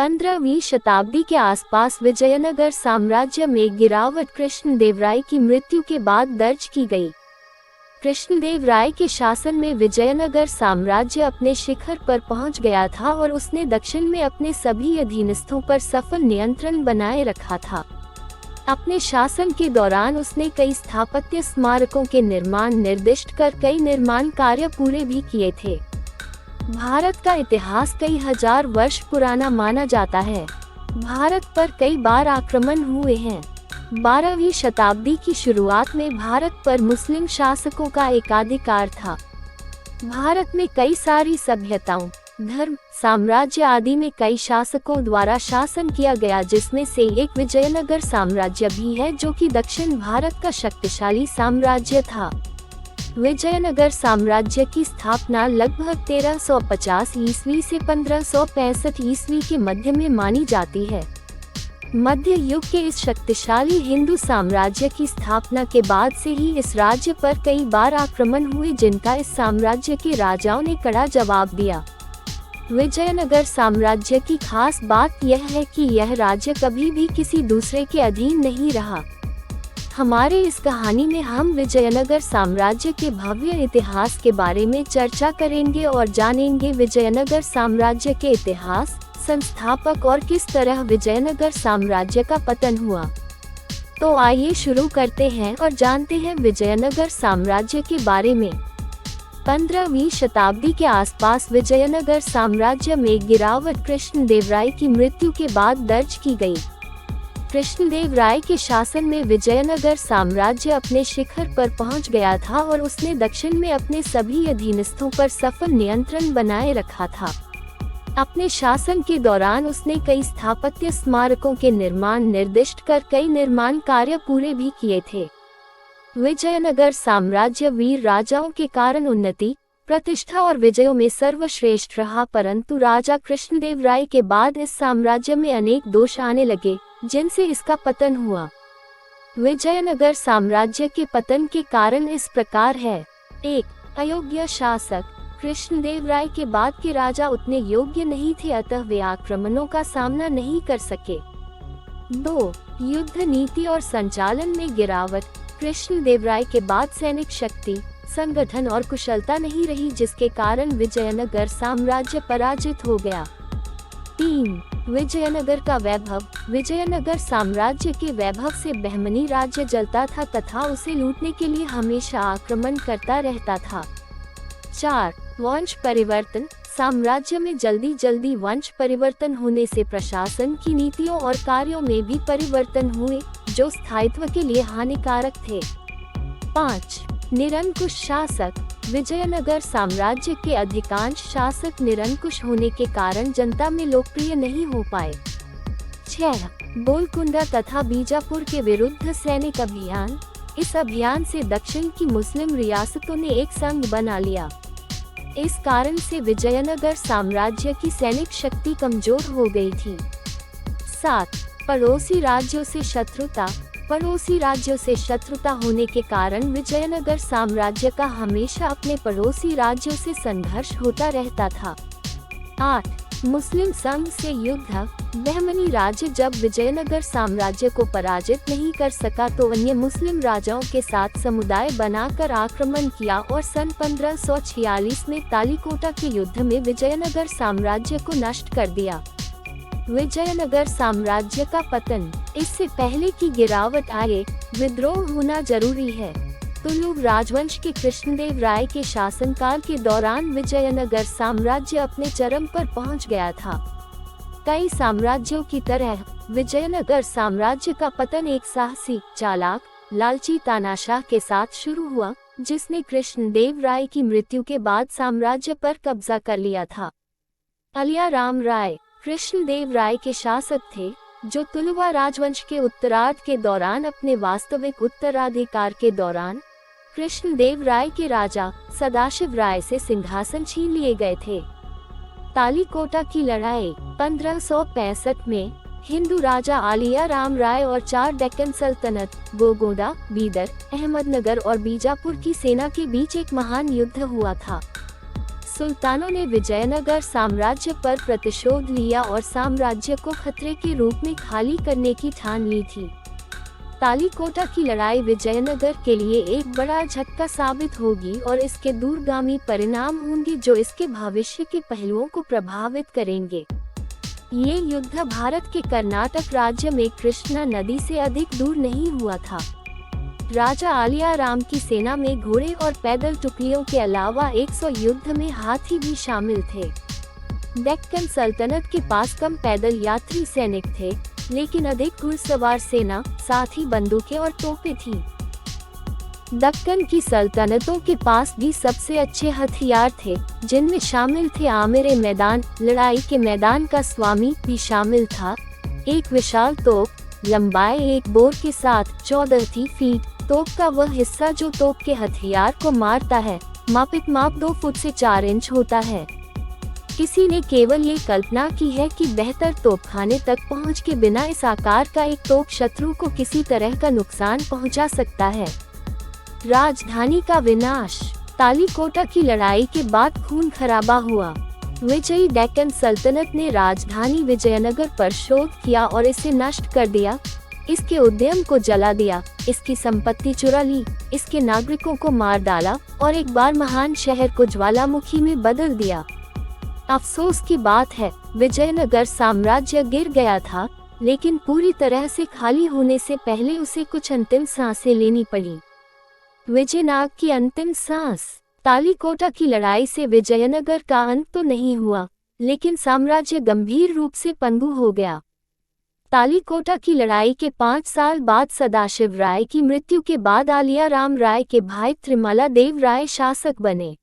15वीं शताब्दी के आसपास विजयनगर साम्राज्य में गिरावट कृष्णदेवराय की मृत्यु के बाद दर्ज की गई। कृष्णदेवराय के शासन में विजयनगर साम्राज्य अपने शिखर पर पहुंच गया था और उसने दक्षिण में अपने सभी अधीनस्थों पर सफल नियंत्रण बनाए रखा था। अपने शासन के दौरान उसने कई स्थापत्य स्मारकों के निर्माण निर्दिष्ट कर कई निर्माण कार्य पूरे भी किए थे। भारत का इतिहास कई हजार वर्ष पुराना माना जाता है। भारत पर कई बार आक्रमण हुए हैं। 12वीं शताब्दी की शुरुआत में भारत पर मुस्लिम शासकों का एकाधिकार था। भारत में कई सारी सभ्यताओं, धर्म, साम्राज्य आदि में कई शासकों द्वारा शासन किया गया, जिसमें से एक विजयनगर साम्राज्य भी है जो कि दक्षिण भारत का शक्तिशाली साम्राज्य था। विजयनगर साम्राज्य की स्थापना लगभग 1350 ईस्वी से 1565 ईस्वी के मध्य में मानी जाती है। मध्य युग के इस शक्तिशाली हिंदू साम्राज्य की स्थापना के बाद से ही इस राज्य पर कई बार आक्रमण हुए, जिनका इस साम्राज्य के राजाओं ने कड़ा जवाब दिया। विजयनगर साम्राज्य की खास बात यह है कि यह राज्य कभी भी किसी दूसरे के अधीन नहीं रहा। हमारे इस कहानी में हम विजयनगर साम्राज्य के भव्य इतिहास के बारे में चर्चा करेंगे और जानेंगे विजयनगर साम्राज्य के इतिहास, संस्थापक और किस तरह विजयनगर साम्राज्य का पतन हुआ। तो आइए शुरू करते हैं और जानते हैं विजयनगर साम्राज्य के बारे में। 15वीं शताब्दी के आसपास विजयनगर साम्राज्य में गिरावट कृष्णदेवराय की मृत्यु के बाद दर्ज की गई। कृष्णदेवराय के शासन में विजयनगर साम्राज्य अपने शिखर पर पहुंच गया था और उसने दक्षिण में अपने सभी अधीनस्थों पर सफल नियंत्रण बनाए रखा था। अपने शासन के दौरान उसने कई स्थापत्य स्मारकों के निर्माण निर्दिष्ट कर कई निर्माण कार्य पूरे भी किए थे। विजयनगर साम्राज्य वीर राजाओं के कारण उन्नति, प्रतिष्ठा और विजयों में सर्वश्रेष्ठ रहा, परंतु राजा कृष्णदेवराय के बाद इस साम्राज्य में अनेक दोष आने लगे, जिनसे इसका पतन हुआ। विजयनगर साम्राज्य के पतन के कारण इस प्रकार है। 1. अयोग्य शासक। कृष्णदेवराय के बाद के राजा उतने योग्य नहीं थे, अतः वे आक्रमणों का सामना नहीं कर सके। 2. युद्ध नीति और संचालन में गिरावट। कृष्णदेवराय के बाद सैनिक शक्ति, संगठन और कुशलता नहीं रही, जिसके कारण विजयनगर साम्राज्य पराजित हो गया। 3. विजयनगर का वैभव। विजयनगर साम्राज्य के वैभव से बहमनी राज्य जलता था तथा उसे लूटने के लिए हमेशा आक्रमण करता रहता था। 4. वंश परिवर्तन। साम्राज्य में जल्दी वंश परिवर्तन होने से प्रशासन की नीतियों और कार्यों में भी परिवर्तन हुए, जो स्थायित्व के लिए हानिकारक थे। 5. निरंकुश शासक। विजयनगर साम्राज्य के अधिकांश शासक निरंकुश होने के कारण जनता में लोकप्रिय नहीं हो पाए। 6. गोलकुंडा तथा बीजापुर के विरुद्ध सैनिक अभियान। इस अभियान से दक्षिण की मुस्लिम रियासतों ने एक संघ बना लिया। इस कारण से विजयनगर साम्राज्य की सैनिक शक्ति कमजोर हो गई थी। 7. पड़ोसी राज्यों से शत्रुता। पड़ोसी राज्यों से शत्रुता होने के कारण विजयनगर साम्राज्य का हमेशा अपने पड़ोसी राज्यों से संघर्ष होता रहता था। 8. मुस्लिम संघ से युद्ध। बहमनी राज्य जब विजयनगर साम्राज्य को पराजित नहीं कर सका तो अन्य मुस्लिम राजाओं के साथ समुदाय बनाकर आक्रमण किया और सन 1546 में तालीकोटा के युद्ध में विजयनगर साम्राज्य को नष्ट कर दिया। विजयनगर साम्राज्य का पतन। इससे पहले की गिरावट आए, विद्रोह होना जरूरी है। तुलुग राजवंश के कृष्णदेवराय के शासनकाल के दौरान विजयनगर साम्राज्य अपने चरम पर पहुंच गया था। कई साम्राज्यों की तरह विजयनगर साम्राज्य का पतन एक साहसी, चालाक, लालची तानाशाह के साथ शुरू हुआ, जिसने कृष्णदेवराय की मृत्यु के बाद साम्राज्य पर कब्जा कर लिया था। अलिया राम राय कृष्णदेवराय के शासक थे, जो तुलुवा राजवंश के उत्तरार्ध के दौरान अपने वास्तविक उत्तराधिकार के दौरान कृष्णदेवराय के राजा सदाशिव राय से सिंहासन छीन लिए गए थे। तालीकोटा की लड़ाई 1565 में हिंदू राजा आलिया राम राय और 4 डेक्कन सल्तनत, गोगोंडा, बीदर, अहमदनगर और बीजापुर की सेना के बीच एक महान युद्ध हुआ था। सुल्तानों ने विजयनगर साम्राज्य पर प्रतिशोध लिया और साम्राज्य को खतरे के रूप में खाली करने की ठान ली थी। तालीकोटा की लड़ाई विजयनगर के लिए एक बड़ा झटका साबित होगी और इसके दूरगामी परिणाम होंगे जो इसके भविष्य के पहलुओं को प्रभावित करेंगे। ये युद्ध भारत के कर्नाटक राज्य में कृष्णा नदी से अधिक दूर नहीं हुआ था। राजा आलियाराम की सेना में घोड़े और पैदल टुकड़ियों के अलावा 100 युद्ध में हाथी भी शामिल थे। डेक्कन सल्तनत के पास कम पैदल यात्री सैनिक थे, लेकिन अधिक घुड़सवार सेना, साथ ही बंदूकें और तोपें थीं। दक्कन की सल्तनतों के पास भी सबसे अच्छे हथियार थे, जिनमें शामिल थे आमिर मैदान, लड़ाई के मैदान का स्वामी भी शामिल था। एक विशाल तोप, लंबाई एक बोर के साथ 14 फीट, तोप का वह हिस्सा जो तोप के हथियार को मारता है, मापित माप 2 फुट से 4 इंच होता है। किसी ने केवल ये कल्पना की है कि बेहतर तोपखाने तक पहुंच के बिना इस आकार का एक तोप शत्रु को किसी तरह का नुकसान पहुंचा सकता है। राजधानी का विनाश। तालीकोटा की लड़ाई के बाद खून खराबा हुआ। विजयी डेक्कन सल्तनत ने राजधानी विजयनगर पर शोध किया और इसे नष्ट कर दिया। इसके उद्यम को जला दिया, इसकी संपत्ति चुरा ली, इसके नागरिकों को मार डाला और एक बार महान शहर को ज्वालामुखी में बदल दिया। अफसोस की बात है, विजयनगर साम्राज्य गिर गया था, लेकिन पूरी तरह से खाली होने से पहले उसे कुछ अंतिम सांसें लेनी पड़ी। विजयनाग की अंतिम सांस। तालीकोटा की लड़ाई से विजयनगर का अंत तो नहीं हुआ, लेकिन साम्राज्य गंभीर रूप से पंगु हो गया। तालीकोटा की लड़ाई के 5 साल बाद सदाशिव राय की मृत्यु के बाद आलियाराम राय के भाई त्रिमला देव राय शासक बने।